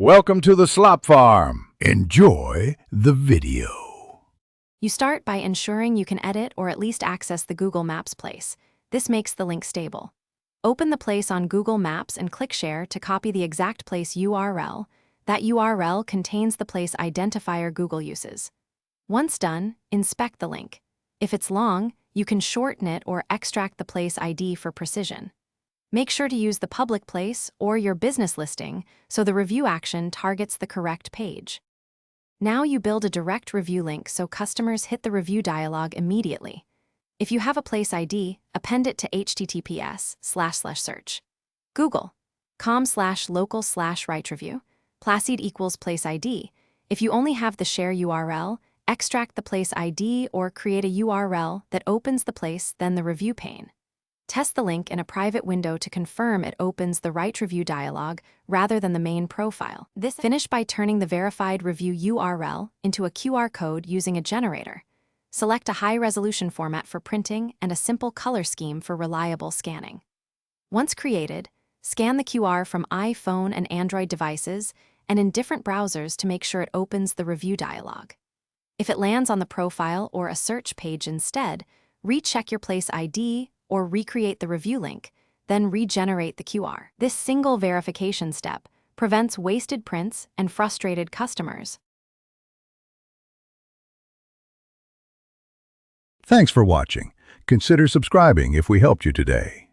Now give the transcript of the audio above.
Welcome to the Slop Farm. Enjoy the video. You start by ensuring you can edit or at least access the Google Maps place. This makes the link stable. Open the place on Google Maps and click Share to copy the exact place URL. That URL contains the place identifier Google uses. Once done, inspect the link. If it's long, you can shorten it or extract the place ID for precision. Make sure to use the public place or your business listing so the review action targets the correct page. Now you build a direct review link so customers hit the review dialog immediately. If you have a place ID, append it to https://search. Google.com/local/right-review, Placid equals place ID. If you only have the share URL, extract the place ID or create a URL that opens the place, then the review pane. Test the link in a private window to confirm it opens the right review dialog rather than the main profile. Finish by turning the verified review URL into a QR code using a generator. Select a high-resolution format for printing and a simple color scheme for reliable scanning. Once created, scan the QR from iPhone and Android devices and in different browsers to make sure it opens the review dialog. If it lands on the profile or a search page instead, recheck your place ID or recreate the review link, then regenerate the QR. This single verification step prevents wasted prints and frustrated customers. Thanks for watching. Consider subscribing if we helped you today.